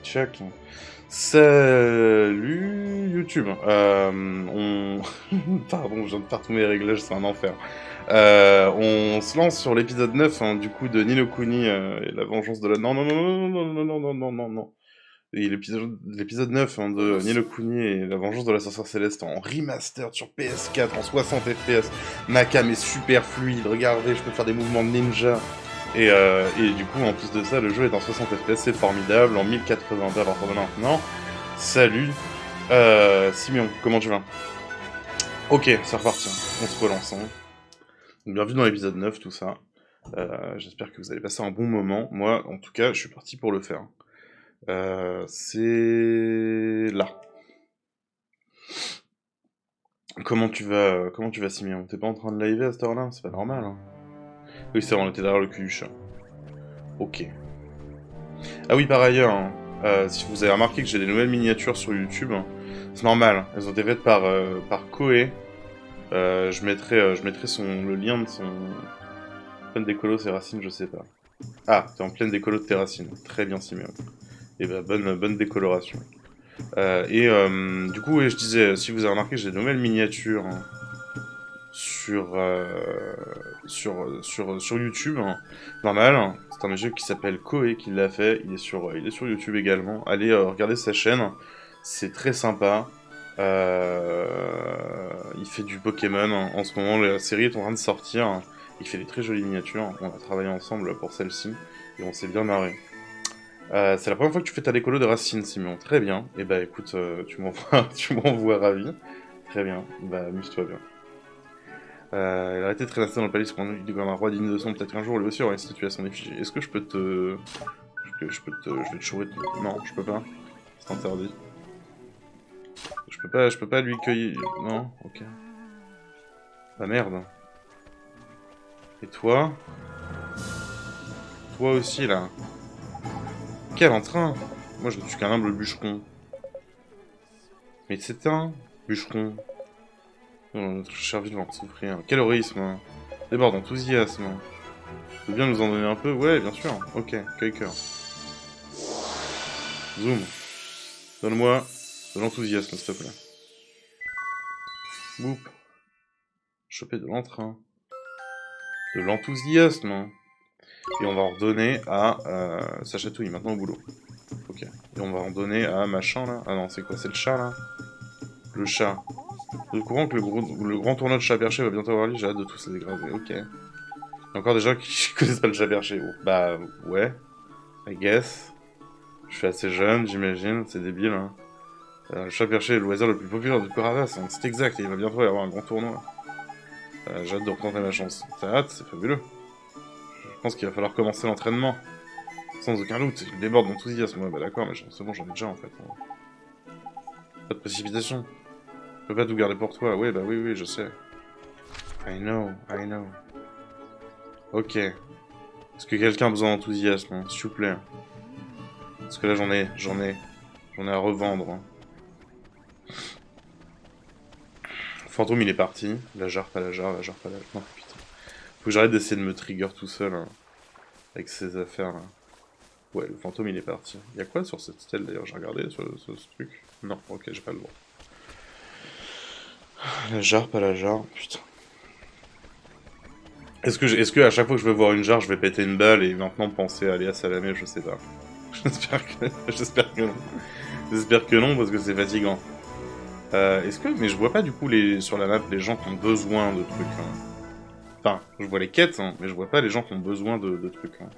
Check. Salut YouTube. Pardon, je viens de faire tous mes réglages, c'est un enfer. On se lance sur l'épisode 9 hein, du coup de Ni no Kuni et la vengeance de la... Non, non, non, non, non, non, non, non, non, non, non. Et l'épisode 9 hein, de Ni no Kuni et la vengeance de la sorcière céleste en remastered sur PS4 en 60 FPS. Ma cam est super fluide, regardez, je peux faire des mouvements de ninja. Et du coup, en plus de ça, le jeu est en 60 FPS, c'est formidable, en 1080p à partir de maintenant. Salut, Simeon, comment tu vas? Ok, c'est reparti, hein. On se relance. Hein. Bienvenue dans l'épisode 9, tout ça. J'espère que vous allez passer un bon moment. Moi, en tout cas, je suis parti pour le faire. C'est là. Comment tu vas, Simeon? T'es pas en train de liver à cette heure-là? C'est pas normal, hein. Oui, c'est vrai, on était derrière le cul du chat. Ok. Ah oui, par ailleurs, hein, si vous avez remarqué que j'ai des nouvelles miniatures sur YouTube, hein, c'est normal, hein, elles ont été faites par Koei. Je mettrai le lien de son... Pleine décolo, c'est Racine, je sais pas. Ah, t'es en pleine décolo de tes racines. Très bien, Siméon. Et bah, bonne décoloration. Du coup, ouais, je disais, si vous avez remarqué, j'ai de nouvelles miniatures hein, sur YouTube. Hein. Normal, hein. C'est un monsieur qui s'appelle Koei qui l'a fait. Il est sur YouTube également. Allez regarder sa chaîne. C'est très sympa. Il fait du Pokémon. Hein. En ce moment, la série est en train de sortir. Hein. Il fait des très jolies miniatures. On a travaillé ensemble pour celle-ci. Et on s'est bien marré. C'est la première fois que tu fais ta décolo de Racine, Simon. Très bien. Et bah écoute, tu m'envoies, tu m'envoies ravi. Très bien. Bah amuse-toi bien. Elle a arrêté de traîner dans le palais pour dit comme un roi digne de son. Peut-être qu'un jour lui aussi aura une statue à son effigie. Est-ce que je peux te. Je vais te chourer. Non, je peux pas. C'est interdit. Je peux pas lui cueillir. Non, ok. Bah merde. Et toi? Toi aussi là. Quel entrain? Moi je ne suis qu'un humble bûcheron. Mais c'est un bûcheron. Oh, notre cher vivant, souffrir. Quel héroïsme. Hein. Déborde d'enthousiasme. Tu veux bien nous en donner un peu? Ouais, bien sûr. Ok, Quaker. Zoom. Donne-moi de l'enthousiasme, s'il te plaît. Boop. Choper de l'entrain. De l'enthousiasme. Hein. Et on va en redonner à sa chatouille, maintenant au boulot. Ok. Et on va en donner à machin là. Ah non, c'est quoi? C'est le chat là? Le chat. Au courant que le grand tournoi de chat perché va bientôt avoir lieu, j'ai hâte de tous les dégrader. Ok. Il y a encore des gens qui connaissent pas le chat perché. Oh. Bah ouais. I guess. Je suis assez jeune, j'imagine. C'est débile. Hein. Le chat perché est le loisir le plus populaire de Coravas. Hein. C'est exact, et il va bientôt y avoir un grand tournoi. J'ai hâte de retenter ma chance. T'as hâte? C'est fabuleux. Je pense qu'il va falloir commencer l'entraînement. Sans aucun doute, il déborde d'enthousiasme. Ouais, bah d'accord, mais c'est bon, j'en ai déjà en fait. Pas de précipitation. Je peux pas tout garder pour toi. Ouais, bah oui, oui, je sais. I know, I know. Ok. Est-ce que quelqu'un a besoin d'enthousiasme, hein, s'il vous plaît? Parce que là, j'en ai à revendre. Hein. Fantôme, il est parti. La jarre, pas la jarre, la jarre, pas la jarre. Non, putain. Faut que j'arrête d'essayer de me trigger tout seul, hein, avec ces affaires, là. Ouais, le fantôme, il est parti. Y'a quoi sur cette stèle, d'ailleurs? J'ai regardé sur ce truc. Non, ok, j'ai pas le droit. La jarre, pas la jarre, putain. Est-ce que à chaque fois que je vais voir une jarre, je vais péter une balle et maintenant penser à Léa Salamé, je sais pas. J'espère que non. J'espère que non parce que c'est fatigant. Mais je vois pas du coup sur la map les gens qui ont besoin de trucs. Hein. Enfin, je vois les quêtes, hein, mais je vois pas les gens qui ont besoin de trucs. Hein.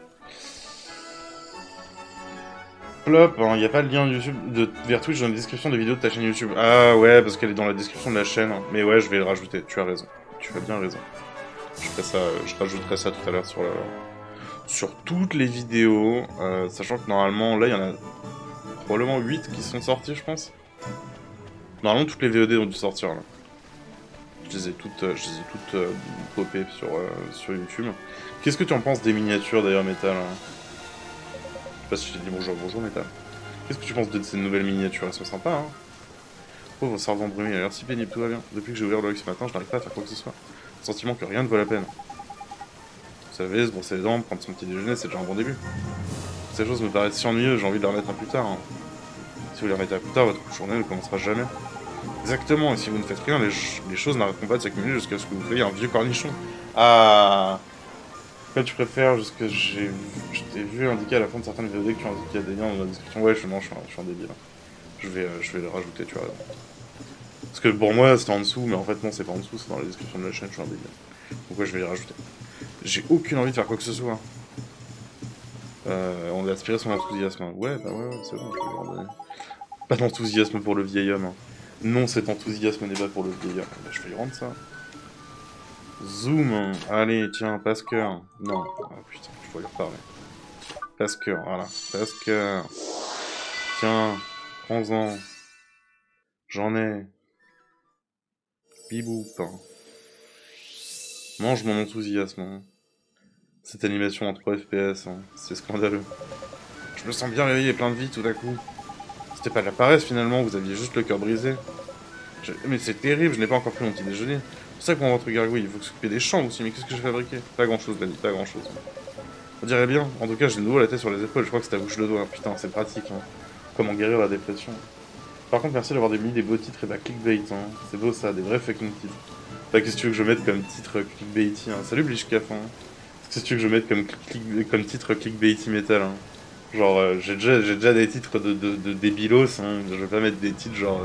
Plop, hein, y a pas le lien YouTube vers Twitch dans la description des vidéos de ta chaîne YouTube. Ah ouais, parce qu'elle est dans la description de la chaîne. Hein. Mais ouais, je vais le rajouter. Tu as raison. Tu as bien raison. Je rajouterai ça tout à l'heure sur toutes les vidéos, sachant que normalement, là, il y en a probablement 8 qui sont sortis, je pense. Normalement, toutes les VOD ont dû sortir, là. Je les ai toutes popées sur YouTube. Qu'est-ce que tu en penses des miniatures, d'ailleurs, Metal hein? Je sais pas si je t'ai dit bonjour, Metal. Qu'est-ce que tu penses de ces nouvelles miniatures? Elles sont sympas, hein. Pauvre servant brumé, il a l'air si pénible, tout va bien. Depuis que j'ai ouvert le ce matin, je n'arrive pas à faire quoi que ce soit. Le sentiment que rien ne vaut la peine. Vous savez, se brosser les dents, prendre son petit déjeuner, c'est déjà un bon début. ces choses me paraissent si ennuyeuses, j'ai envie de les remettre à plus tard. Hein. Si vous les remettez à plus tard, votre journée ne commencera jamais. Exactement, et si vous ne faites rien, les choses n'arrêteront pas de s'accumuler jusqu'à ce que vous soyez un vieux cornichon. Ah. Quoi tu préfères, jusque je t'ai vu indiquer à la fin de certaines VOD que tu indiquais des liens dans la description. Ouais, je suis un débile. Je vais le rajouter, tu vois. Parce que pour moi, c'était en dessous, mais en fait, non, c'est pas en dessous, c'est dans la description de la chaîne, je suis un débile. Donc ouais, je vais les rajouter. J'ai aucune envie de faire quoi que ce soit. On a aspiré son enthousiasme. Ouais, bah ouais, c'est bon, je vais lui en donner. Pas d'enthousiasme pour le vieil homme. Hein. Non, cet enthousiasme n'est pas pour le vieil homme. Bah, je vais lui rendre ça. Zoom. Allez, tiens, passe-cœur. Non. Ah putain, je pourrais lui reparler. Passe-cœur, voilà. Passe-cœur. Tiens, prends-en. J'en ai. Bibou, pain. Mange mon enthousiasme. Hein. Cette animation en 3 FPS, hein. C'est scandaleux. Je me sens bien réveillé et plein de vie tout à coup. C'était pas de la paresse finalement, vous aviez juste le cœur brisé. Mais c'est terrible, je n'ai pas encore pris mon petit déjeuner. C'est pour ça que pour votre gargouille, il faut s'occuper des champs aussi, mais qu'est-ce que j'ai fabriqué? Pas grand chose, Dani, pas grand chose. On dirait bien, en tout cas j'ai de nouveau la tête sur les épaules, je crois que c'est ta bouche le doigt, putain c'est pratique. Hein. Comment guérir la dépression. Par contre merci d'avoir mis des beaux titres et bah clickbait, hein. C'est beau ça, des vrais fucking titres. Bah qu'est-ce que tu veux que je mette comme titre clickbaity, hein. Salut Blichcaf, hein. Qu'est-ce que tu veux que je mette comme titre clickbaity metal, hein. Genre, j'ai déjà des titres de débilos, hein. Je vais pas mettre des titres genre...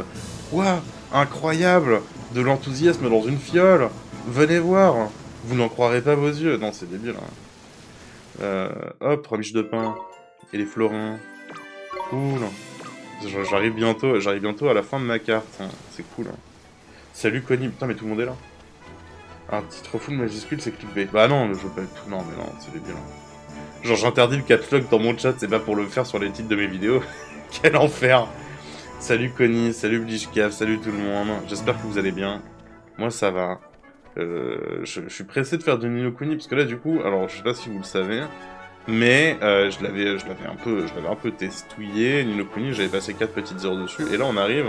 Ouah, incroyable, de l'enthousiasme dans une fiole. Venez voir, vous n'en croirez pas vos yeux. Non, c'est débile. Hein. Hop, remiche de pain. Et les florins. Cool. J'arrive bientôt à la fin de ma carte. Hein. C'est cool. Hein. Salut Connie. Putain, mais tout le monde est là. Un titre full majuscule, c'est clickbait. Bah non, je veux pas tout. Non, mais non, c'est débile. Hein. Genre j'interdis le caps lock dans mon chat, c'est pas pour le faire sur les titres de mes vidéos. Quel enfer. Salut Connie, salut Blishcaf, salut tout le monde. J'espère que vous allez bien. Moi ça va. Je suis pressé de faire du Ni no Kuni parce que là du coup, alors je sais pas si vous le savez, mais je l'avais un peu testouillé. Ni no Kuni, j'avais passé 4 petites heures dessus et là on arrive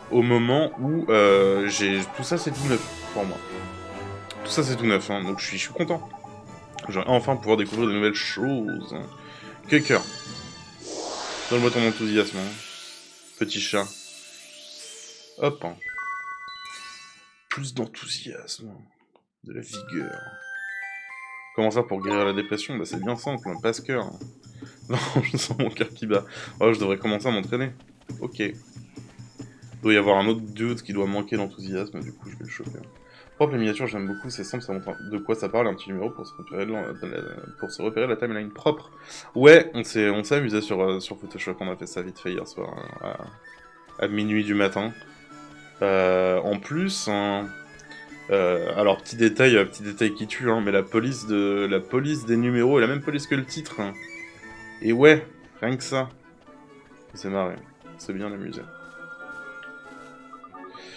au moment où tout ça c'est tout neuf pour moi. Tout ça c'est tout neuf, hein, donc je suis content. Je vais enfin pouvoir découvrir de nouvelles choses. Cœur. Donne-moi ton enthousiasme. Hein. Petit chat. Hop. Hein. Plus d'enthousiasme. De la vigueur. Comment ça pour guérir la dépression? Bah c'est bien simple, un passe-cœur. Non, je sens mon cœur qui bat. Oh, je devrais commencer à m'entraîner. Ok. Il doit y avoir un autre dude qui doit manquer d'enthousiasme, du coup je vais le choper. Propre les miniatures, j'aime beaucoup, c'est simple, ça montre de quoi ça parle, un petit numéro pour se repérer la timeline propre. Ouais, on s'est amusé sur Photoshop, on a fait ça vite fait hier soir, à minuit du matin. En plus, alors petit détail qui tue, hein, mais la police des numéros est la même police que le titre. Hein. Et ouais, rien que ça. C'est marré, c'est bien amusé.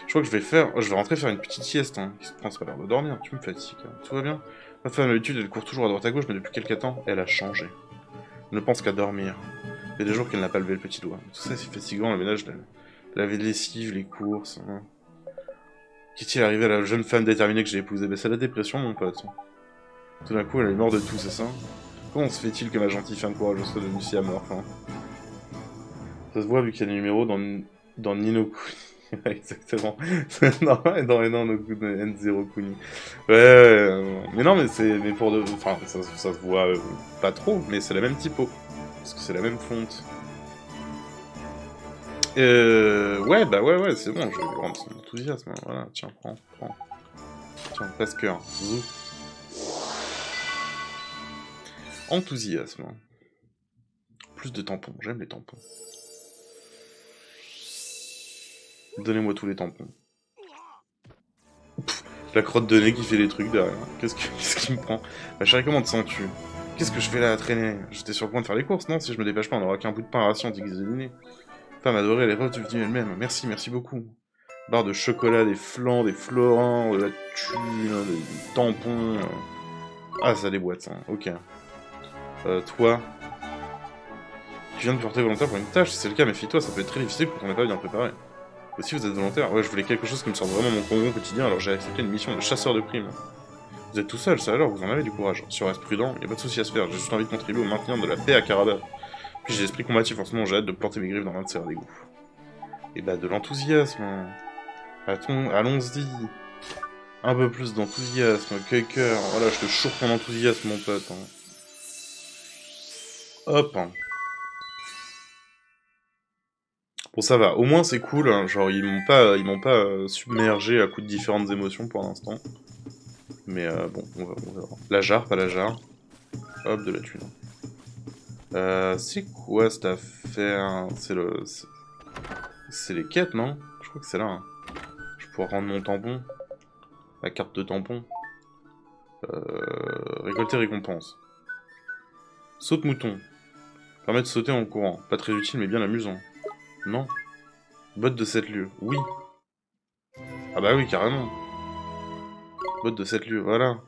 Je crois que je vais rentrer faire une petite sieste, hein. Qui se prend, c'est pas l'heure de dormir, tu me fatigues. Hein. Tout va bien? Ma femme, d'habitude, elle court toujours à droite à gauche, mais depuis quelques temps, elle a changé. Elle ne pense qu'à dormir. Il y a des jours qu'elle n'a pas levé le petit doigt. Tout ça, c'est fatigant, le ménage, la lessive, les courses. Hein. Qu'est-il arrivé à la jeune femme déterminée que j'ai épousée? Ben, c'est la dépression, mon pote. Tout d'un coup, elle est morte de tout, c'est ça? Comment se fait-il que ma gentille femme courageuse soit devenue si amorphe, hein? Ça se voit, vu qu'il y a des numéros dans Ni no Kuni. Exactement. dans no N0 Kuni. Ouais, mais non, mais c'est. Mais pour de. Enfin, ça se voit pas trop, mais c'est la même typo. Parce que c'est la même fonte. Ouais, c'est bon, je vais lui rendre son enthousiasme. Hein, voilà, tiens, prends. Tiens, passe-cœur. Zou. Enthousiasme. Plus de tampons, j'aime les tampons. Donnez-moi tous les tampons. Pff, la crotte de nez qui fait les trucs derrière. Qu'est-ce qui me prend? Ma chérie, comment te sens-tu? Qu'est-ce que je fais là à traîner? J'étais sur le point de faire les courses, non? Si je me dépêche pas, on n'aura qu'un bout de pain ration déguisé de dîner. Femme adorée, elle est redevenue elle-même. Merci beaucoup. Barre de chocolat, des flans, des florins, de la thune, des tampons. Ah, ça déboîte, ça. Ok. Toi... Tu viens de porter volontaire pour une tâche, si c'est le cas, méfie-toi, ça peut être très difficile quand on n'est pas bien préparé. Et si vous êtes volontaire, ouais, je voulais quelque chose qui me sorte vraiment mon congrès quotidien, alors j'ai accepté une mission de chasseur de primes. Vous êtes tout seul, ça alors, vous en avez du courage. Si on reste prudent, y a pas de souci à se faire, j'ai juste envie de contribuer au maintien de la paix à Karabakh. Puis j'ai l'esprit combatif, forcément j'ai hâte de planter mes griffes dans l'un de ces égouts. Et bah de l'enthousiasme. Allons-y. Un peu plus d'enthousiasme, cœur. Voilà, je te choure ton enthousiasme, mon pote. Hein. Hop. Bon, ça va. Au moins, c'est cool. Hein. Genre, ils m'ont pas submergé à coups de différentes émotions pour l'instant. Mais bon, on verra. La jarre, pas la jarre. Hop, de la thune. C'est quoi cette affaire? C'est les quêtes, non? Je crois que c'est là. Hein. Je pourrais rendre mon tampon. La carte de tampon. Récolter récompense. Saute mouton. Permet de sauter en courant. Pas très utile, mais bien amusant. Non. Botte de 7 lieues. Oui. Ah bah oui, carrément. Botte de 7 lieues, voilà.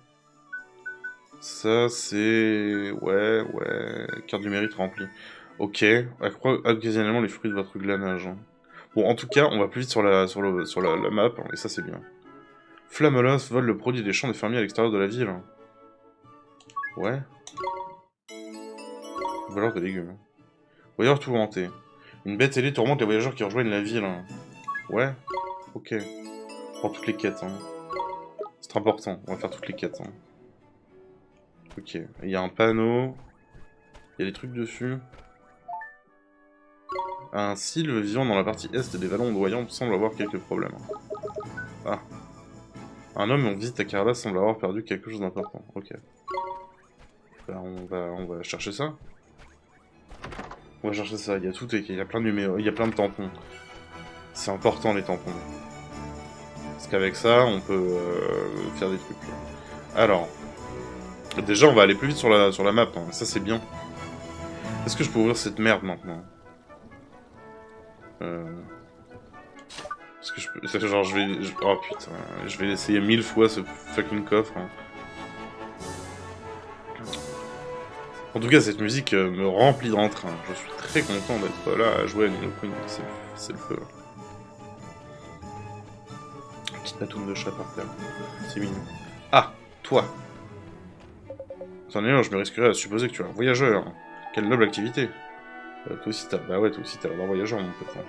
Ça, c'est... Ouais. Carte du mérite remplie. Ok. Accroît occasionnellement les fruits de votre glanage. Hein. Bon, en tout cas, on va plus vite sur la map, hein, et ça, c'est bien. Flamelos vole le produit des champs des fermiers à l'extérieur de la ville. Ouais. Voleur de légumes. Voyeur tourmenté. Une bête ailée tourmente les voyageurs qui rejoignent la ville. Ouais. Ok. Pour toutes les quêtes. Hein. C'est important, on va faire toutes les quêtes. Hein. Ok. Il y a un panneau. Il y a des trucs dessus. Un sylve vivant dans la partie est des vallons ondoyants semble avoir quelques problèmes. Ah. Un homme en visite à Carla semble avoir perdu quelque chose d'important. Ok. Bah, on va chercher ça. On va chercher ça. Il y a tout, il y a plein de numéros, il y a plein de tampons. C'est important les tampons. Parce qu'avec ça, on peut faire des trucs. Alors. Déjà, on va aller plus vite sur la map. Hein. Ça, c'est bien. Est-ce que je peux ouvrir cette merde maintenant? Est-ce que je peux... Genre, oh putain, je vais l'essayer 1000 fois ce fucking coffre. Hein. En tout cas, cette musique me remplit d'entrain. Je suis très content d'être là à jouer à Ni no Kuni. C'est le feu. Petite patoune de chat par terre. C'est mignon. Ah, toi. Attendez, je me risquerais à supposer que tu es un voyageur. Quelle noble activité. Toi aussi, bah ouais, toi aussi, t'as l'air d'un voyageur, mon pote. Hein.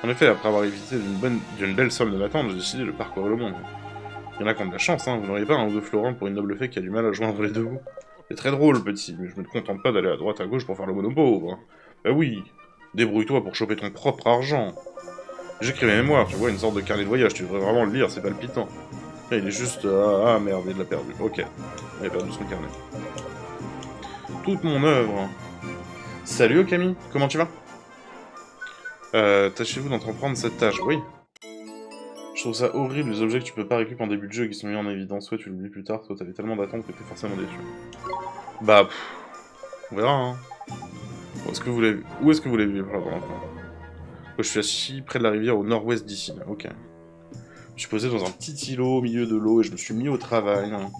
En effet, après avoir évité d'une belle somme de m'attendre, j'ai décidé de parcourir le monde. Il y en a qui ont de la chance, hein. Vous n'auriez pas un ou deux florins pour une noble fée qui a du mal à joindre les deux bouts. C'est très drôle, petit, mais je me contente pas d'aller à droite à gauche pour faire le mono pauvre. Bah oui, débrouille-toi pour choper ton propre argent. J'écris mes mémoires, tu vois, une sorte de carnet de voyage, tu devrais vraiment le lire, c'est palpitant. Là, il est juste... Ah merde, il l'a perdu. Ok, il a perdu son carnet. Toute mon œuvre. Salut Okami, comment tu vas? Tâchez-vous d'entreprendre cette tâche, oui. Je trouve ça horrible les objets que tu peux pas récupérer en début de jeu qui sont mis en évidence. Soit tu l'oublies plus tard, soit t'avais tellement d'attentes que t'es forcément déçu. Bah, on verra, hein. Où est-ce que vous l'avez vu? Pardon. Je suis assis près de la rivière au nord-ouest d'ici. Ok. Je suis posé dans un petit îlot au milieu de l'eau et je me suis mis au travail. Hein.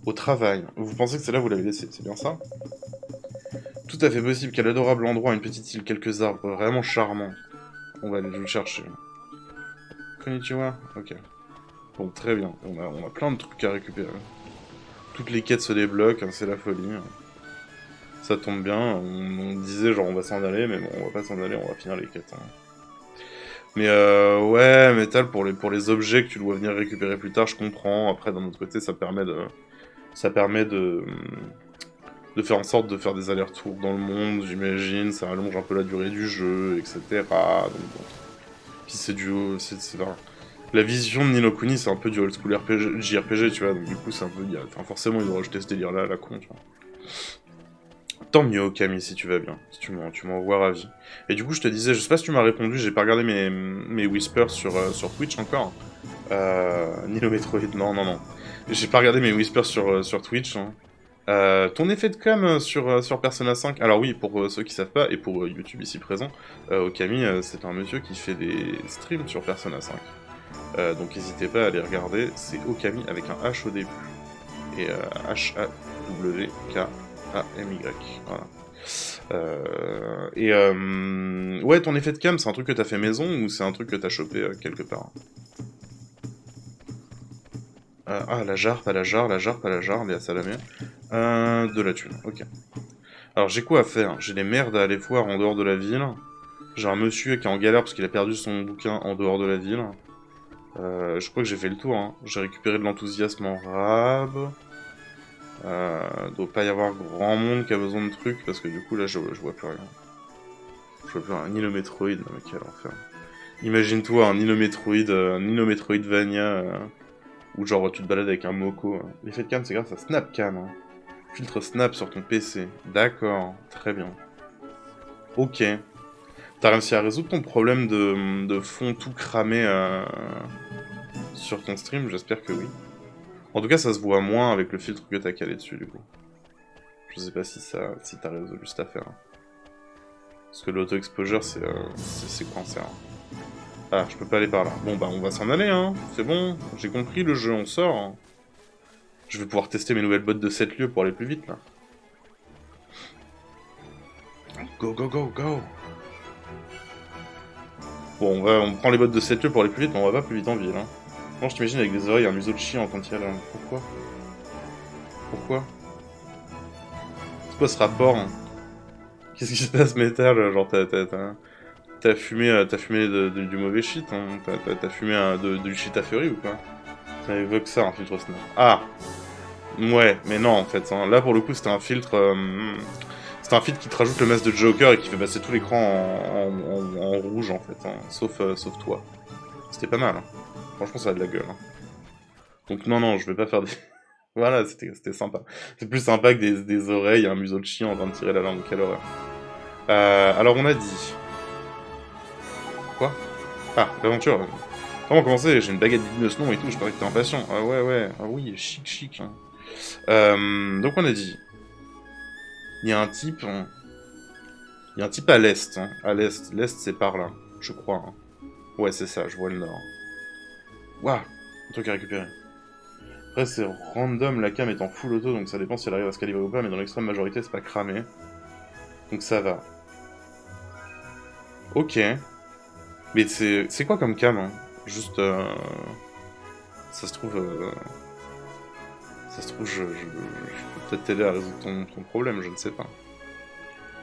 Au travail. Vous pensez que c'est là où vous l'avez laissé, c'est bien ça? Tout à fait possible. Quel adorable endroit, une petite île, quelques arbres, vraiment charmants. On va aller le chercher. Konnichiwa? Ok. Bon, très bien. On a plein de trucs à récupérer. Toutes les quêtes se débloquent, hein, c'est la folie. Ça tombe bien, on disait genre on va s'en aller, mais bon, on va pas s'en aller, on va finir les quêtes. Hein. Mais ouais, Metal, pour les objets que tu dois venir récupérer plus tard, je comprends. Après, d'un autre côté, ça permet de faire en sorte de faire des allers-retours dans le monde, j'imagine. Ça allonge un peu la durée du jeu, etc. Donc, bon. Puis c'est du... La vision de Ni no Kuni, c'est un peu du old school RPG, JRPG, tu vois, donc du coup, c'est un peu... Enfin, forcément, ils ont rajouté ce délire-là à la con, tu vois. Tant mieux, Camille, si tu vas bien. Si tu m'envoies ravi. Et du coup, je te disais, je sais pas si tu m'as répondu, j'ai pas regardé mes whispers sur Twitch encore. Ni le Metroid, non. J'ai pas regardé mes whispers sur Twitch. Hein. Ton effet de com sur Persona 5. Alors oui, pour ceux qui savent pas, et pour YouTube ici présent, Okami, c'est un monsieur qui fait des streams sur Persona 5. Donc n'hésitez pas à aller regarder, c'est Okami avec un H au début. Et H-A-W-K-A-M-Y. Voilà. Ouais, ton effet de cam, c'est un truc que t'as fait maison ou c'est un truc que t'as chopé quelque part? Ah, la jarre, pas la jarre, Léa Salamé. De la thune, ok. Alors j'ai quoi à faire? J'ai les merdes à aller voir en dehors de la ville. J'ai un monsieur qui est en galère parce qu'il a perdu son bouquin en dehors de la ville. Je crois que j'ai fait le tour, hein. J'ai récupéré de l'enthousiasme en rab. Doit pas y avoir grand monde qui a besoin de trucs parce que du coup là je vois plus rien. Je vois plus rien. Ni le Metroid, non mais quel enfer. Imagine-toi un Nino Metroid, Metroidvania où genre tu te balades avec un Moko. L'effet de cam c'est grâce à Snapcam. Hein. Filtre Snap sur ton PC. D'accord, très bien. Ok. T'as réussi à résoudre ton problème de fond tout cramé sur ton stream? J'espère que oui. En tout cas, ça se voit moins avec le filtre que t'as calé dessus, du coup. Je sais pas si t'as résolu cette affaire. Parce que l'auto-exposure, c'est coincé. Hein. Ah, je peux pas aller par là. Bon, bah, on va s'en aller, hein. C'est bon. J'ai compris le jeu, on sort. Hein. Je vais pouvoir tester mes nouvelles bottes de 7 lieux pour aller plus vite, là. Go, go, go, go. Bon, on prend les bottes de 7 lieux pour aller plus vite, mais on va pas plus vite en ville, hein. Moi, je t'imagine avec des oreilles et un museau de chien en train de tirer la langue. Pourquoi? Pourquoi? C'est quoi ce rapport? Hein? Qu'est-ce qui se passe, métal? Genre, t'as fumé, du mauvais shit, hein? T'as fumé du shit à fury ou quoi? Ça évoque ça, un filtre Snap. Ah! Ouais, mais non, en fait. Hein. Là, pour le coup, c'était un filtre... c'était un filtre qui te rajoute le masque de Joker et qui fait passer tout l'écran en rouge, en fait. Hein. Sauf toi. C'était pas mal, hein. Franchement, ça a de la gueule, hein. Donc non, non, je vais pas faire des... Voilà, c'était sympa. C'est plus sympa que des oreilles et un museau de chien en train de tirer la langue. Quelle horreur. Alors, on a dit... Quoi? Ah, l'aventure. Comment commencer? J'ai une baguette d'Ignosnon et tout, je parie que t'es impatient. Ah ouais, ouais. Ah oui, chic, chic. Hein. Donc on a dit... Il y a un type... Hein. Il y a un type à l'est. Hein. À l'est. L'est, c'est par là. Je crois. Hein. Ouais, c'est ça, je vois le nord. Waouh! Un truc à récupérer. Après, c'est random, la cam est en full auto, donc ça dépend si elle arrive à se calibrer ou pas, mais dans l'extrême majorité, c'est pas cramé. Donc ça va. Ok. Mais c'est quoi comme cam, hein? Juste... Ça se trouve... Ça se trouve, je peux peut-être t'aider à résoudre ton problème, je ne sais pas.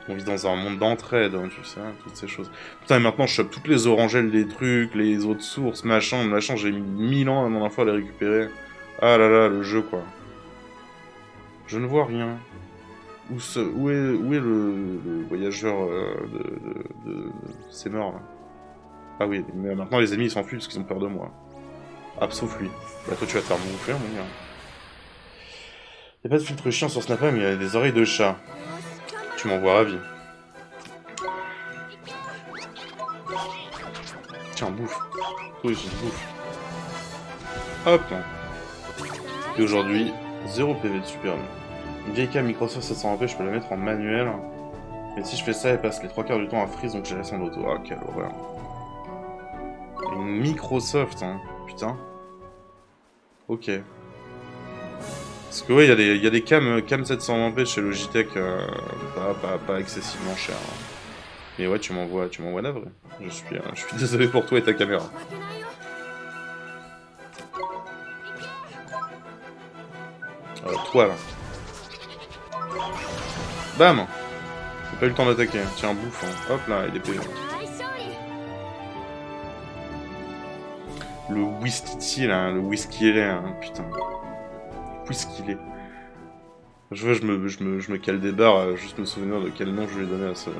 On vit dans un monde d'entraide, hein, tu sais, hein, toutes ces choses. Putain, et maintenant, je chope toutes les orangelles, les trucs, les autres sources, machin, j'ai mis 1000 ans à la dernière fois à les récupérer. Ah là là, le jeu, quoi. Je ne vois rien. Où est le voyageur C'est mort, là. Ah oui, mais maintenant les ennemis ils s'enfuient parce qu'ils ont peur de moi. Ah, sauf lui. Bah toi tu vas te faire bouffer, mon gars. Y'a pas de filtre chien sur Snapchat, mais il y a des oreilles de chat. Tu m'envoies ravi. Tiens, bouffe. Oui, je bouffe. Hop. Et aujourd'hui, 0 PV de super. Une vieille cam Microsoft 720p, je peux la mettre en manuel. Mais si je fais ça, elle passe les 3 quarts du temps à freeze, donc je laisse en auto. Ah, quelle horreur. Une Microsoft, hein. Putain. Ok. Parce que ouais, il y a des cam 720p chez Logitech, pas excessivement cher. Hein. Mais ouais, tu m'envoies navré. Je suis désolé pour toi et ta caméra. Toi là. Bam! J'ai pas eu le temps d'attaquer. Tiens, bouffe. Hein. Hop là, il est payé. Le whisky là, le whisky là, hein, putain. Whisky là. Je vois, je me cale des barres, juste me souvenir de quel nom je lui ai donné à ce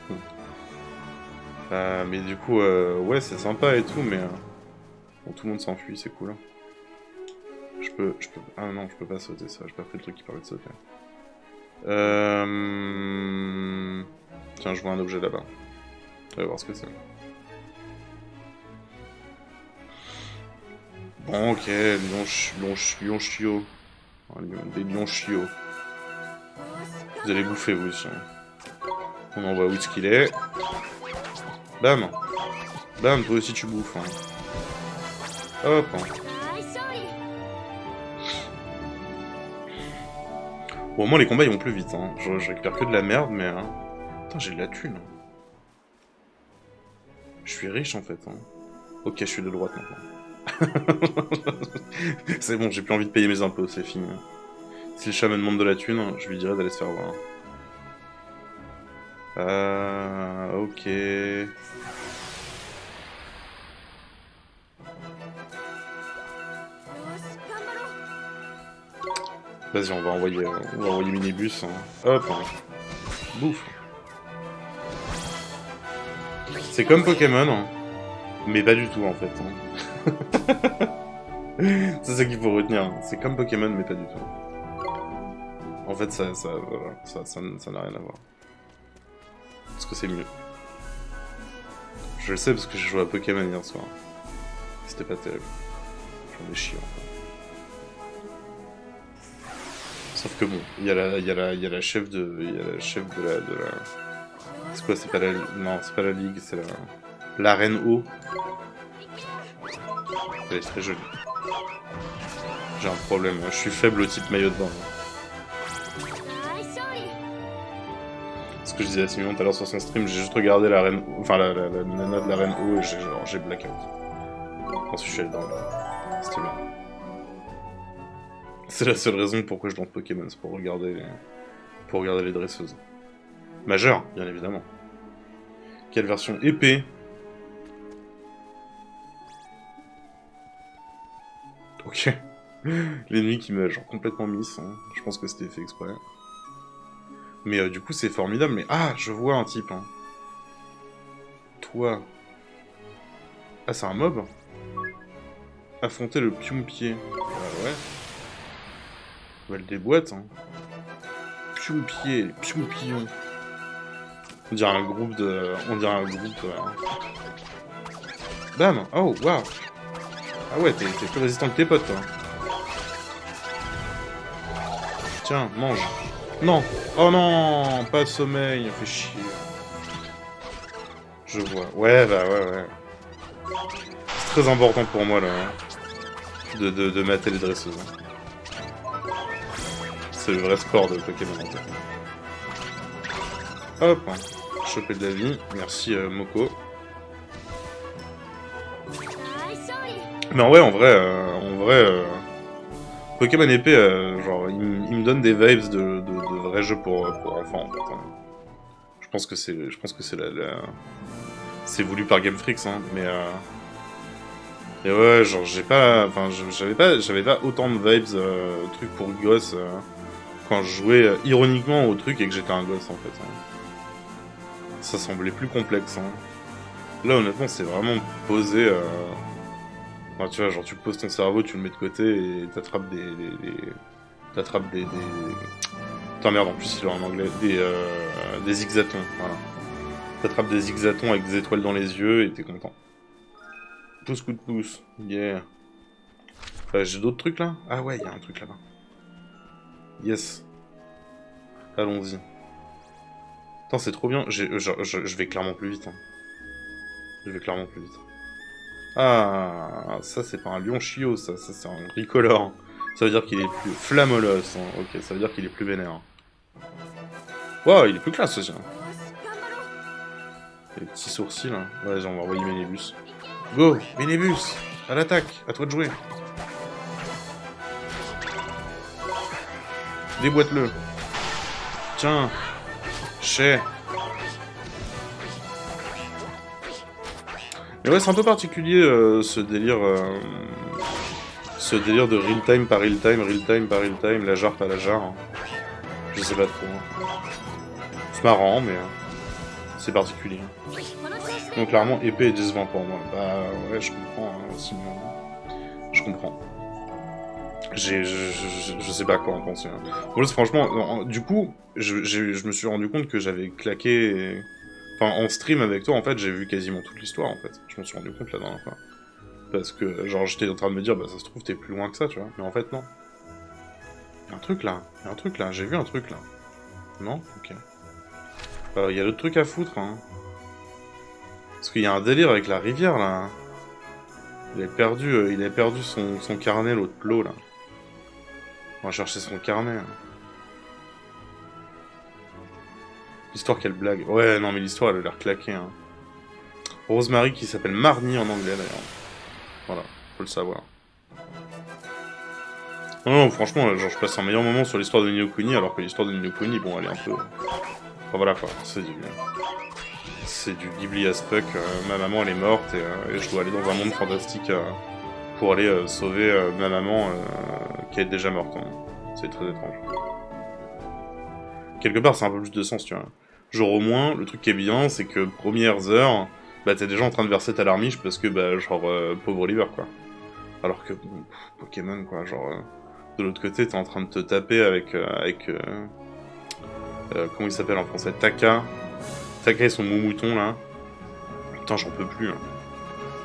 con. Mais du coup, ouais, c'est sympa et tout, mais bon, tout le monde s'enfuit, c'est cool. Je peux... Ah non, je peux pas sauter ça, j'ai pas pris le truc qui permet de sauter. Tiens, je vois un objet là-bas. On va voir ce que c'est. Bon, ok, lion chiot. Des lions chiots. Vous allez bouffer, vous aussi. On envoie où est-ce qu'il est. Bam! Bam, toi aussi tu bouffes. Hein. Hop! Bon, au moins les combats ils vont plus vite. Hein. Je récupère que de la merde, mais... Putain, j'ai de la thune. Je suis riche en fait. Hein. Ok, je suis de droite maintenant. C'est bon, j'ai plus envie de payer mes impôts, c'est fini. Si le chat me demande de la thune, je lui dirais d'aller se faire voir. Ok. Vas-y, on va envoyer Minibus. Hein. Hop, hein. Bouffe. C'est comme Pokémon, hein. Mais pas du tout en fait. Hein. C'est ça qu'il faut retenir. C'est comme Pokémon, mais pas du tout. En fait, voilà, ça n'a rien à voir. Parce que c'est mieux. Je le sais parce que j'ai joué à Pokémon hier soir. C'était pas terrible. J'en ai chié. Sauf que bon, il y a la chef de la. C'est quoi? C'est pas la. Non, c'est pas la ligue, c'est la reine O. Elle est très jolie. J'ai un problème, je suis faible au type maillot de bain. Ce que je disais à Simon tout à l'heure sur son stream, j'ai juste regardé la reine, enfin la nana de la reine O et j'ai blackout. Ensuite je suis allé dormir. C'était bien. C'est la seule raison pourquoi je lance Pokémon, c'est pour regarder les dresseuses. Majeure, bien évidemment. Quelle version épée? Ok. L'ennemi qui m'a genre complètement miss, hein. Je pense que c'était fait exprès. Mais du coup c'est formidable, mais... Ah, je vois un type, hein. Toi... Ah, c'est un mob? Affronter le piumpier. Ah ouais. Bah, le déboîte, hein. Piumpier, piumpion. On dirait un groupe de... Bam! Oh, waouh! Ah ouais, t'es plus résistant que tes potes, toi. Tiens, mange. Non! Oh non! Pas de sommeil, fait chier. Je vois. Ouais, bah ouais. C'est très important pour moi, là. Hein, de mater les dresseuses. Hein. C'est le vrai sport de Pokémon, en fait. Hop! Hein. Choper de la vie. Merci, Moko. Mais en vrai, Pokémon épée, genre, il me donne des vibes de vrais jeux pour enfants, en fait. Hein. Je pense que c'est c'est voulu par Game Freak, hein, mais et ouais, genre j'avais pas autant de vibes trucs pour gosses quand je jouais ironiquement au truc et que j'étais un gosse en fait. Hein. Ça semblait plus complexe. Hein. Là honnêtement c'est vraiment posé. Enfin, tu vois, genre tu poses ton cerveau, tu le mets de côté et t'attrapes t'attrapes des... Putain merde, en plus il est en anglais. Des zigzatons, voilà. T'attrapes des zigzatons avec des étoiles dans les yeux et t'es content. Pouce coup de pouce, yeah. J'ai d'autres trucs là? Ah ouais, il y a un truc là-bas. Yes. Allons-y. Putain, c'est trop bien. Je vais clairement plus vite. Hein. Je vais clairement plus vite. Ah, ça c'est pas un lion chiot, ça c'est un ricolore. Ça veut dire qu'il est plus flamolos. Hein. Ok, ça veut dire qu'il est plus vénère. Wow, il est plus classe aussi. Hein. Les petits sourcils. Hein. Ouais, on va envoyer Minibus. Go, Minibus, à l'attaque, à toi de jouer. Déboîte-le. Tiens. Chais. Mais ouais, c'est un peu particulier ce délire de real time par real time, la jarre par la jarre. Hein. Je sais pas trop. Hein. C'est marrant, mais c'est particulier. Donc clairement, épée est décevant pour moi. Bah ouais, je comprends. Hein, aussi, je comprends. Je sais pas quoi en penser. Hein. Bon, là, franchement, du coup, je me suis rendu compte que j'avais claqué... Enfin, en stream avec toi, en fait, j'ai vu quasiment toute l'histoire, en fait. Je m'en suis rendu compte la dernière fois. Parce que, genre, j'étais en train de me dire, bah, ça se trouve, t'es plus loin que ça, tu vois. Mais en fait, non. Y'a un truc là, j'ai vu un truc là. Non? Ok. Y a d'autres trucs à foutre, hein. Parce qu'il y a un délire avec la rivière, là. Il a perdu son carnet, l'autre plot, là. On va chercher son carnet. Hein. L'histoire, quelle blague. Ouais, non, mais l'histoire, elle a l'air claquée, hein. Rosemary qui s'appelle Marnie en anglais, d'ailleurs. Voilà, faut le savoir. Non, franchement, genre, je passe un meilleur moment sur l'histoire de Ni no Kuni, alors que l'histoire de Ni no Kuni, bon, elle est un peu... Enfin voilà quoi, c'est du Ghibli as fuck. Ma maman elle est morte et je dois aller dans un monde fantastique pour aller sauver ma maman qui est déjà morte. Hein. C'est très étrange. Quelque part c'est un peu plus de sens, tu vois. Genre au moins, le truc qui est bien, c'est que premières heures, bah t'es déjà en train de verser ta larmiche parce que bah genre pauvre Oliver quoi. Alors que bon, Pokémon quoi, genre de l'autre côté t'es en train de te taper avec comment il s'appelle en français, Taka et son mouton là. Putain j'en peux plus. Hein.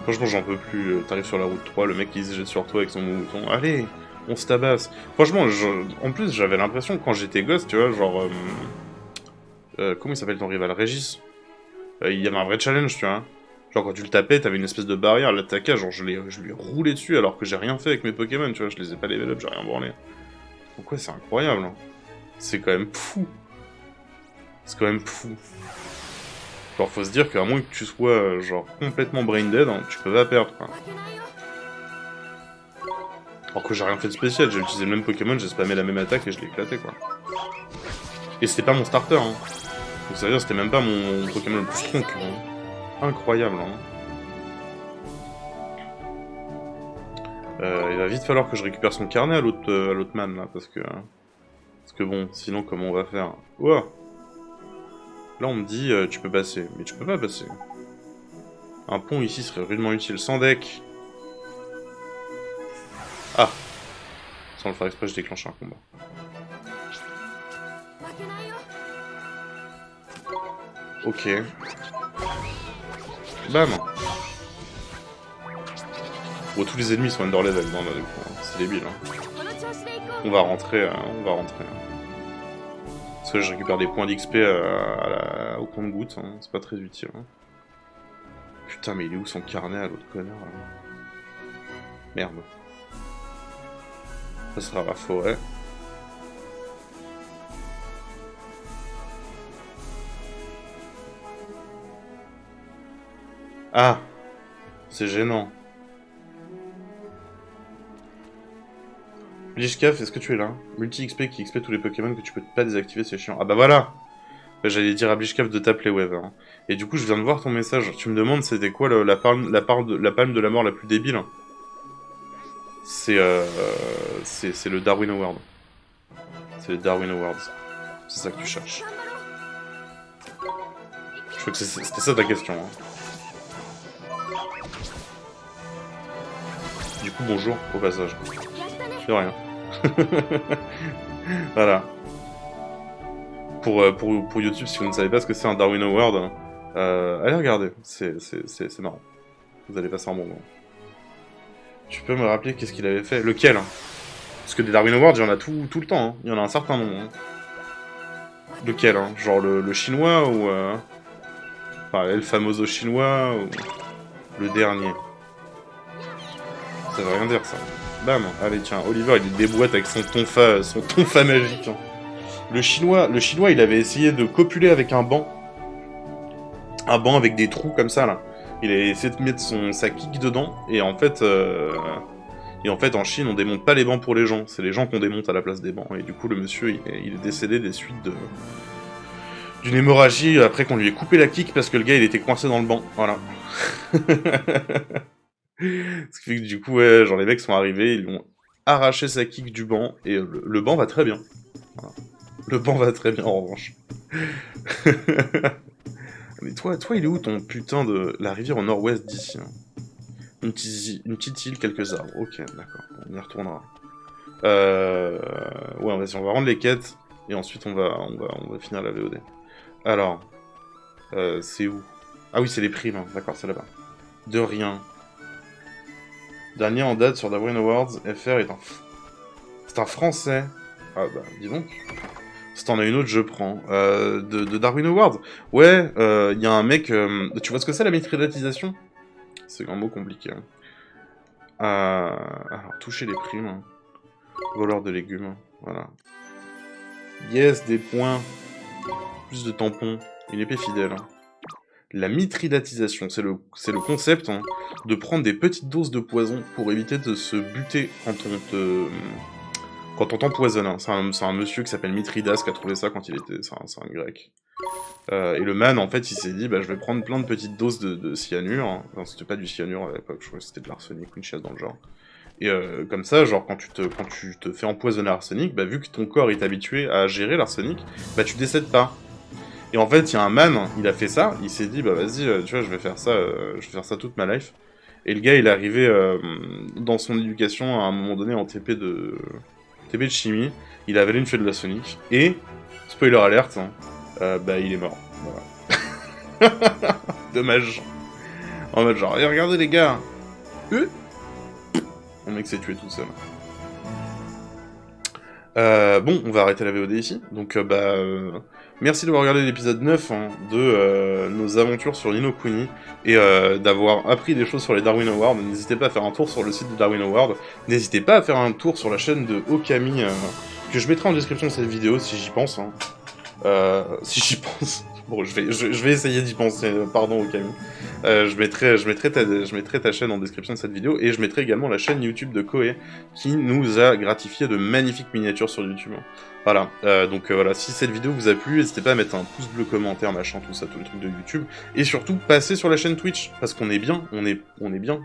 Franchement j'en peux plus. T'arrives sur la route 3, le mec il se jette sur toi avec son mouton. Allez, on se tabasse. Franchement, en plus j'avais l'impression que quand j'étais gosse, tu vois, genre comment il s'appelle ton rival, Régis. Il y avait un vrai challenge, tu vois. Genre quand tu le tapais, t'avais une espèce de barrière, l'attaquais, genre je lui ai roulé dessus alors que j'ai rien fait avec mes Pokémon, tu vois, je les ai pas level up, j'ai rien branlé. Donc ouais, c'est incroyable. Hein. C'est quand même fou. C'est quand même fou. Genre faut se dire qu'à moins que tu sois genre complètement brain dead, hein, tu peux pas perdre quoi. Alors que j'ai rien fait de spécial, j'ai utilisé le même Pokémon, j'ai spammé la même attaque et je l'ai éclaté quoi. Et c'était pas mon starter, hein. Donc ça veut dire que c'était même pas mon Pokémon le plus tronc. Hein. Incroyable, hein. Il va vite falloir que je récupère son carnet à l'autre man là, parce que bon, sinon comment on va faire? Ouah. Là on me dit tu peux passer, mais tu peux pas passer. Un pont ici serait rudement utile, sans deck. Ah. Sans le faire exprès, je déclenche un combat. Ok. Bam. Bon, tous les ennemis sont under level, non, là, du coup, hein. C'est débile. Hein. On va rentrer. Parce que je récupère des points d'XP au compte-goutte, hein. C'est pas très utile. Hein. Putain, mais il est où son carnet à l'autre connard là? Merde. Ça sera la forêt. Ah! C'est gênant. Blishkaf, est-ce que tu es là? Multi-XP qui XP tous les Pokémon que tu peux pas désactiver, c'est chiant. Ah bah voilà! J'allais dire à Blishkaf de t'appeler Wave. Hein. Et du coup, je viens de voir ton message. Tu me demandes c'était quoi la palme de la mort la plus débile? C'est le Darwin Award. C'est le Darwin Awards. C'est ça que tu cherches. Je crois que c'était ça ta question. Hein. Du coup, bonjour au passage. De rien. Voilà. Pour YouTube, si vous ne savez pas ce que c'est un Darwin Award, allez regarder. C'est marrant. Vous allez passer un bon moment. Tu peux me rappeler qu'est-ce qu'il avait fait? Lequel? Parce que des Darwin Awards, il y en a tout le temps. Hein. Il y en a un certain nombre. Hein. Lequel? Hein? Genre le chinois ou... Enfin, El Famoso chinois ou... Le dernier. Ça veut rien dire, ça. Bam. Allez, tiens, Oliver, il déboîte avec son tonfa magique. Hein. Le chinois, il avait essayé de copuler avec un banc. Un banc avec des trous comme ça, là. Il a essayé de mettre sa kick dedans, et en fait, en Chine, on démonte pas les bancs pour les gens. C'est les gens qu'on démonte à la place des bancs. Et du coup, le monsieur, il est décédé des suites d'une hémorragie après qu'on lui ait coupé la kick parce que le gars, il était coincé dans le banc. Voilà. Ce qui fait que du coup, ouais, genre les mecs sont arrivés, ils lui ont arraché sa kick du banc, et le banc va très bien. Voilà. Le banc va très bien, en revanche. Mais toi, il est où ton putain de... La rivière au nord-ouest d'ici hein. Une petite île, quelques arbres. Ok, d'accord, on y retournera. Ouais, vas-y, on va rendre les quêtes, et ensuite on va finir la VOD. Alors, c'est où? Ah oui, c'est les primes, hein. D'accord, c'est là-bas. De rien. Dernier en date sur Darwin Awards, FR est c'est un français. Ah bah, dis donc. Si t'en as une autre, je prends. De Darwin Awards. Ouais, y a un mec... tu vois ce que c'est la métridatisation? C'est un mot compliqué. Hein. Alors, toucher les primes. Hein. Voleur de légumes. Voilà. Yes, des points. Plus de tampons. Une épée fidèle. Hein. La mitridatisation, c'est le concept hein, de prendre des petites doses de poison pour éviter de se buter quand on t'empoisonne. Hein. C'est un monsieur qui s'appelle Mithridas qui a trouvé ça quand il était... C'est un grec. Et le man, en fait, il s'est dit, bah, je vais prendre plein de petites doses de cyanure. Hein. Enfin, c'était pas du cyanure à l'époque, je crois que c'était de l'arsenic ou une chasse dans le genre. Et comme ça, genre, quand tu te fais empoisonner à l'arsenic, bah, vu que ton corps est habitué à gérer l'arsenic, bah, tu décèdes pas. Et en fait, il y a un man, il a fait ça, il s'est dit, bah, vas-y, tu vois, je vais faire ça toute ma life. Et le gars, il est arrivé dans son éducation à un moment donné en TP de chimie, il a avalé une feuille de l'arsenic, et, spoiler alert, hein, bah, il est mort. Voilà. Dommage. En mode genre, regardez les gars, mon mec s'est tué tout seul. Bon, on va arrêter la VOD ici. Donc, merci d'avoir regardé l'épisode 9 hein, de nos aventures sur Ni no Kuni et d'avoir appris des choses sur les Darwin Awards. N'hésitez pas à faire un tour sur le site de Darwin Awards. N'hésitez pas à faire un tour sur la chaîne de Okami, que je mettrai en description de cette vidéo si j'y pense. Hein. Si j'y pense. Bon, je vais essayer d'y penser, pardon Okami. Je mettrai ta chaîne en description de cette vidéo, et je mettrai également la chaîne YouTube de Koei, qui nous a gratifié de magnifiques miniatures sur YouTube. Voilà, donc voilà, si cette vidéo vous a plu, n'hésitez pas à mettre un pouce bleu, commentaire, machin, tout ça, tout le truc de YouTube, et surtout, passez sur la chaîne Twitch, parce qu'on est bien, on est bien.